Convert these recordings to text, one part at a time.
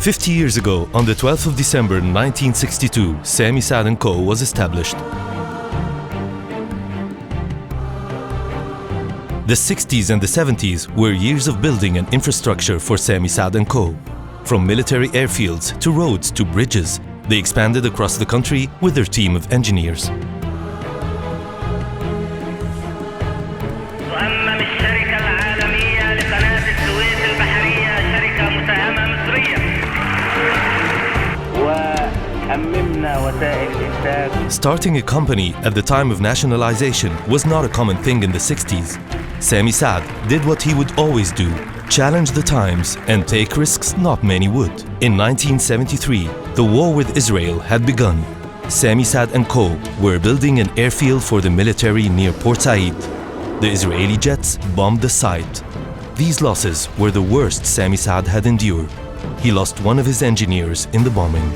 50 years ago, on the 12th of December 1962, Sami Saad & Co. was established. The 60s and the 70s were years of building an infrastructure for Sami Saad & Co. From military airfields to roads to bridges, they expanded across the country with their team of engineers. Starting a company at the time of nationalization was not a common thing in the 60s. Sami Saad did what he would always do, challenge the times and take risks not many would. In 1973, the war with Israel had begun. Sami Saad & Co. were building an airfield for the military near Port Said. The Israeli jets bombed the site. These losses were the worst Sami Saad had endured. He lost one of his engineers in the bombing.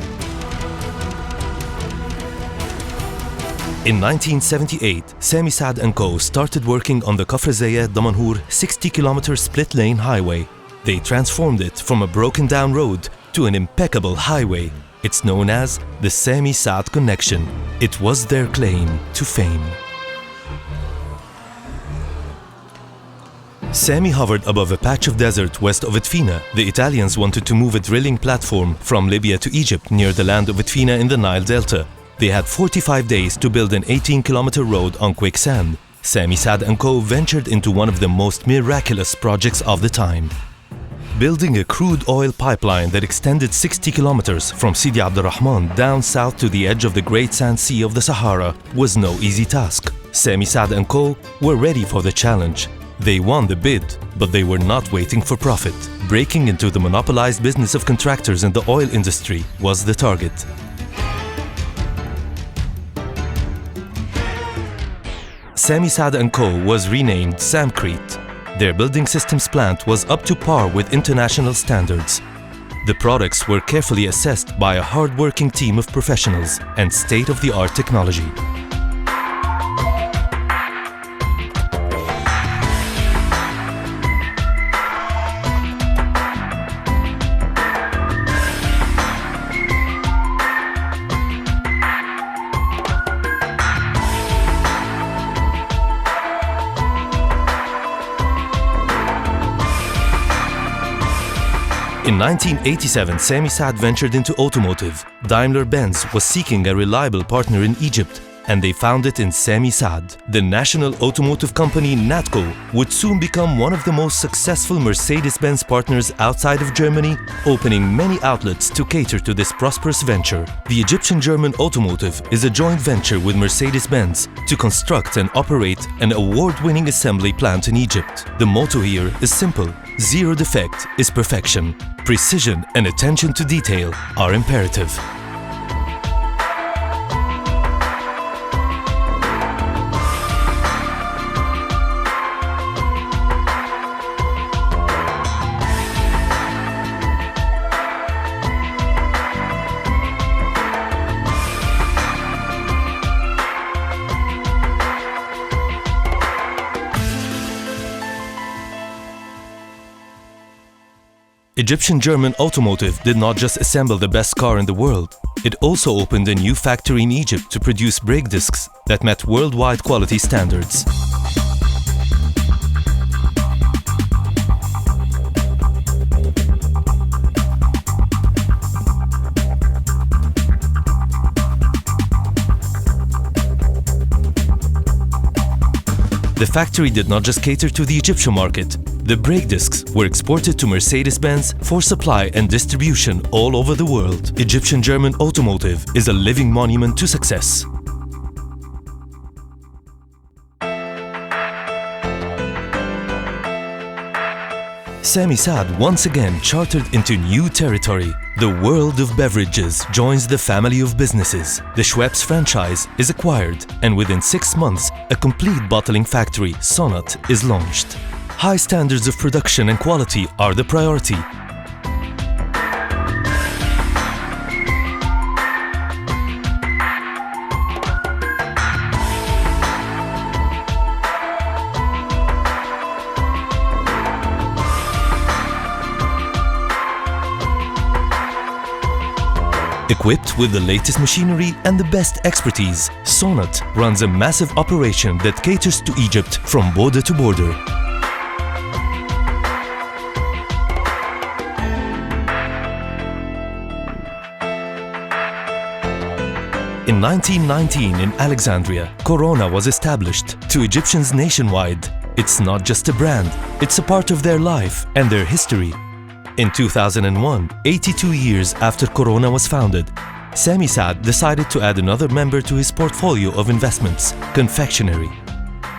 In 1978, Sami Saad & Co. started working on the Kafr Zayed-Damanhur 60-kilometer split-lane highway. They transformed it from a broken-down road to an impeccable highway. It's known as the Sami Saad Connection. It was their claim to fame. Sami hovered above a patch of desert west of Edfina. The Italians wanted to move a drilling platform from Libya to Egypt near the land of Edfina in the Nile Delta. They had 45 days to build an 18-kilometer road on quicksand. Sami Saad & Co. ventured into one of the most miraculous projects of the time. Building a crude oil pipeline that extended 60 kilometers from Sidi Abdurrahman down south to the edge of the Great Sand Sea of the Sahara was no easy task. Sami Saad & Co. were ready for the challenge. They won the bid, but they were not waiting for profit. Breaking into the monopolized business of contractors in the oil industry was the target. Sami Saad & Co. was renamed Samcrete. Their building systems plant was up to par with international standards. The products were carefully assessed by a hard-working team of professionals and state-of-the-art technology. In 1987, Sami Saad ventured into automotive. Daimler-Benz was seeking a reliable partner in Egypt, and they found it in Sami Saad. The national automotive company Natco would soon become one of the most successful Mercedes-Benz partners outside of Germany, opening many outlets to cater to this prosperous venture. The Egyptian-German automotive is a joint venture with Mercedes-Benz to construct and operate an award-winning assembly plant in Egypt. The motto here is simple: zero defect is perfection. Precision and attention to detail are imperative. Egyptian-German Automotive did not just assemble the best car in the world, it also opened a new factory in Egypt to produce brake discs that met worldwide quality standards. The factory did not just cater to the Egyptian market. The brake discs were exported to Mercedes-Benz for supply and distribution all over the world. Egyptian-German Automotive is a living monument to success. Sami Saad once again chartered into new territory. The world of beverages joins the family of businesses. The Schweppes franchise is acquired, and within 6 months, a complete bottling factory, Sonat, is launched. High standards of production and quality are the priority. Equipped with the latest machinery and the best expertise, Sonat runs a massive operation that caters to Egypt from border to border. In 1919 in Alexandria, Corona was established to Egyptians nationwide. It's not just a brand, it's a part of their life and their history. In 2001, 82 years after Corona was founded, Sami Saad decided to add another member to his portfolio of investments, confectionery.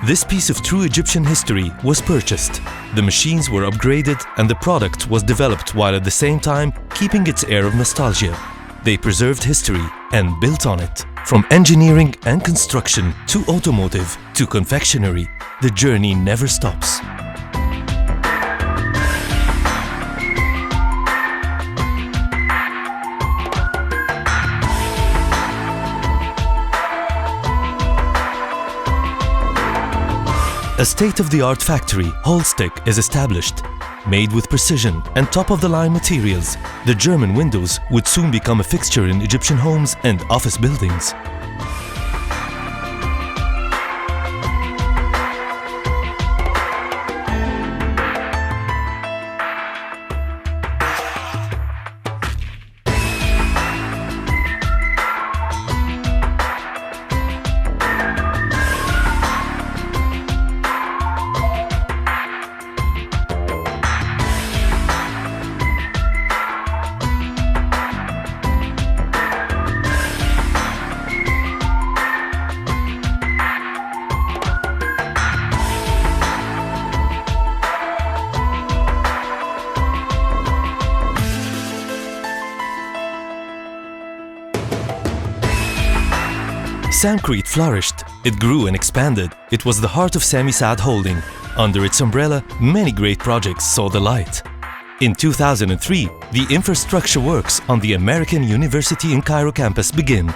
This piece of true Egyptian history was purchased. The machines were upgraded and the product was developed while at the same time keeping its air of nostalgia. They preserved history and built on it. From engineering and construction to automotive to confectionery, the journey never stops. A state-of-the-art factory, Holstick, is established. Made with precision and top-of-the-line materials, the German windows would soon become a fixture in Egyptian homes and office buildings. Samcrete flourished. It grew and expanded. It was the heart of Sami Saad holding. Under its umbrella, many great projects saw the light. In 2003, the infrastructure works on the American University in Cairo campus begin.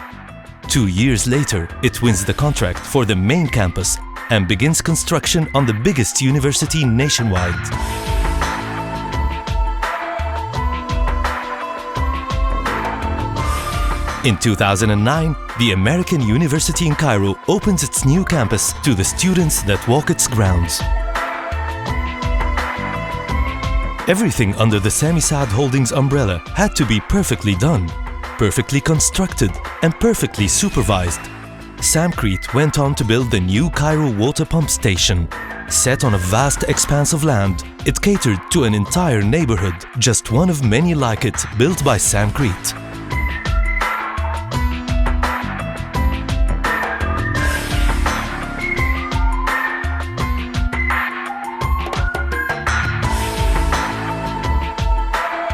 2 years later, it wins the contract for the main campus and begins construction on the biggest university nationwide. In 2009, the American University in Cairo opens its new campus to the students that walk its grounds. Everything under the Sami Saad Holdings umbrella had to be perfectly done, perfectly constructed, and perfectly supervised. Samcrete went on to build the new Cairo water pump station. Set on a vast expanse of land, it catered to an entire neighborhood, just one of many like it built by Samcrete.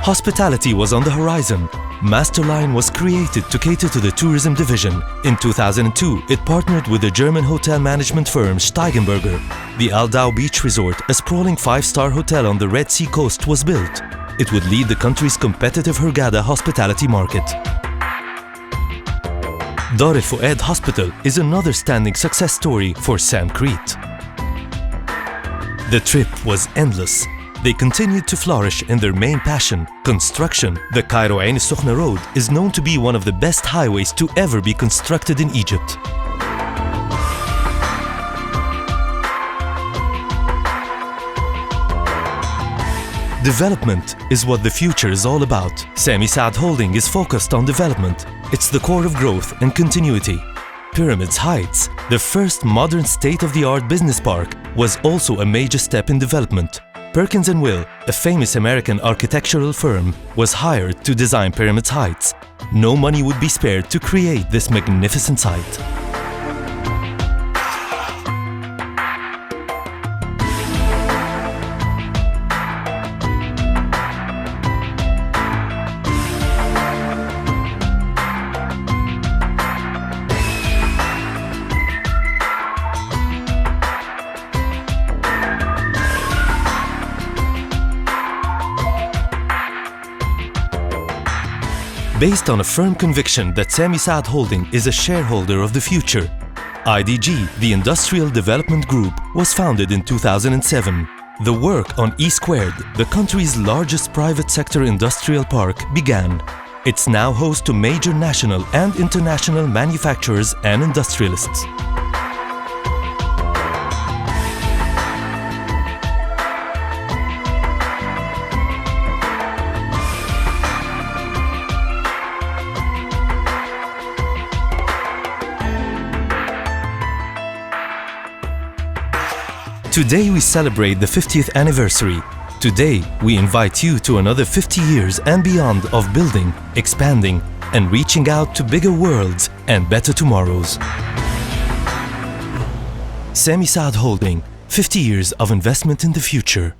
Hospitality was on the horizon. Masterline was created to cater to the tourism division. In 2002, it partnered with the German hotel management firm Steigenberger. The Al Dao Beach Resort, a sprawling 5-star hotel on the Red Sea coast, was built. It would lead the country's competitive Hurghada hospitality market. Dar El Fouad Hospital is another standing success story for Samcrete. The trip was endless. They continued to flourish in their main passion, construction. The Cairo Ain al-Sukhna Road is known to be one of the best highways to ever be constructed in Egypt. Development is what the future is all about. Sami Saad Holding is focused on development. It's the core of growth and continuity. Pyramids Heights, the first modern state-of-the-art business park, was also a major step in development. Perkins & Will, a famous American architectural firm, was hired to design Pyramids Heights. No money would be spared to create this magnificent site. Based on a firm conviction that Sami Saad Holding is a shareholder of the future, IDG, the Industrial Development Group, was founded in 2007. The work on E², the country's largest private sector industrial park, began. It's now host to major national and international manufacturers and industrialists. Today we celebrate the 50th anniversary. Today we invite you to another 50 years and beyond of building, expanding, and reaching out to bigger worlds and better tomorrows. Sami Saad Holding, 50 years of investment in the future.